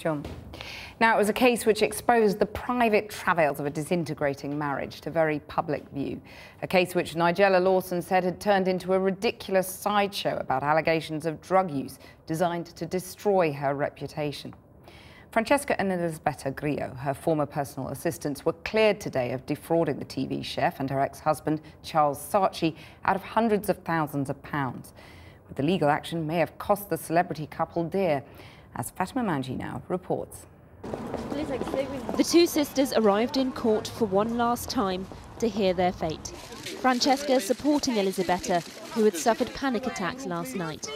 Sure. Now, it was a case which exposed the private travails of a disintegrating marriage to very public view. A case which Nigella Lawson said had turned into a ridiculous sideshow about allegations of drug use designed to destroy her reputation. Francesca and Elisabetta Grillo, her former personal assistants, were cleared today of defrauding the TV chef and her ex-husband, Charles Saatchi, out of hundreds of thousands of pounds. But the legal action may have cost the celebrity couple dear, as Fatima Manji now reports. The two sisters arrived in court for one last time to hear their fate. Francesca supporting Elisabetta, who had suffered panic attacks last night.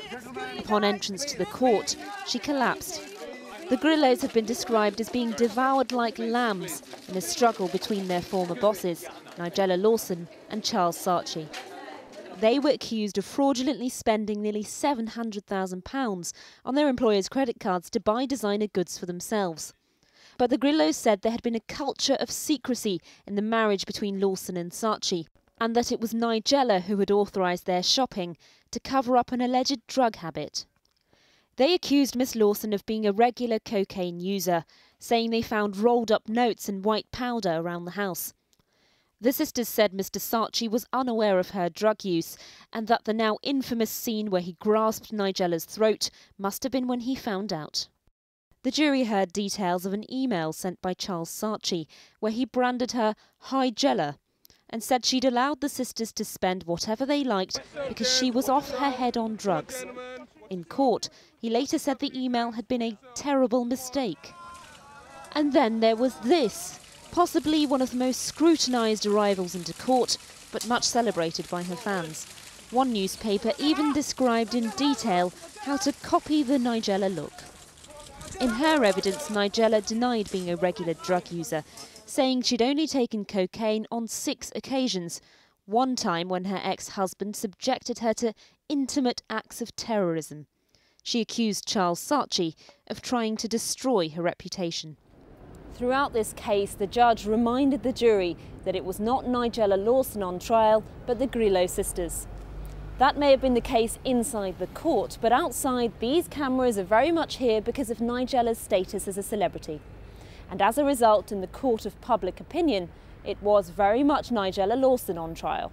Upon entrance to the court, she collapsed. The Grillos have been described as being devoured like lambs in a struggle between their former bosses, Nigella Lawson and Charles Saatchi. They were accused of fraudulently spending nearly £700,000 on their employers' credit cards to buy designer goods for themselves. But the Grillos said there had been a culture of secrecy in the marriage between Lawson and Saatchi, and that it was Nigella who had authorised their shopping to cover up an alleged drug habit. They accused Miss Lawson of being a regular cocaine user, saying they found rolled-up notes and white powder around the house. The sisters said Mr. Saatchi was unaware of her drug use and that the now infamous scene where he grasped Nigella's throat must have been when he found out. The jury heard details of an email sent by Charles Saatchi where he branded her Nigella and said she'd allowed the sisters to spend whatever they liked because she was off her head on drugs. In court, he later said the email had been a terrible mistake. And then there was this. Possibly one of the most scrutinised arrivals into court, but much celebrated by her fans. One newspaper even described in detail how to copy the Nigella look. In her evidence, Nigella denied being a regular drug user, saying she'd only taken cocaine on 6 occasions, one time when her ex-husband subjected her to intimate acts of terrorism. She accused Charles Saatchi of trying to destroy her reputation. Throughout this case, the judge reminded the jury that it was not Nigella Lawson on trial, but the Grillo sisters. That may have been the case inside the court, but outside, these cameras are very much here because of Nigella's status as a celebrity. And as a result, in the court of public opinion, it was very much Nigella Lawson on trial.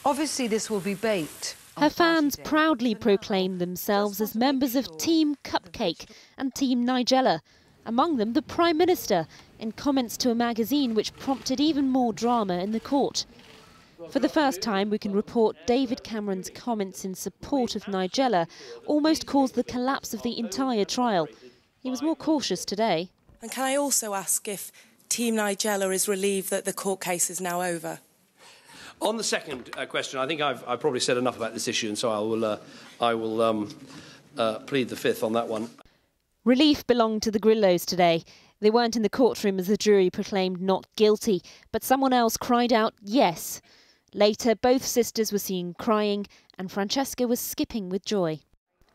Obviously, this will be bait. Her fans proudly proclaimed themselves as members of Team Cupcake and Team Nigella. Among them, the Prime Minister, in comments to a magazine which prompted even more drama in the court. For the first time, we can report David Cameron's comments in support of Nigella almost caused the collapse of the entire trial. He was more cautious today. And can I also ask if Team Nigella is relieved that the court case is now over? On the second question, I think I've probably said enough about this issue, and so I will plead the fifth on that one. Relief belonged to the Grillos today. They weren't in the courtroom as the jury proclaimed not guilty, but someone else cried out yes. Later, both sisters were seen crying and Francesca was skipping with joy.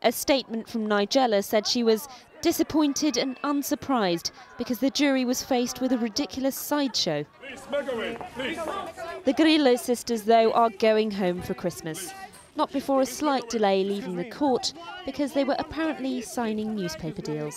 A statement from Nigella said she was disappointed and unsurprised because the jury was faced with a ridiculous sideshow. The Grillo sisters, though, are going home for Christmas. Not before a slight delay leaving the court because they were apparently signing newspaper deals.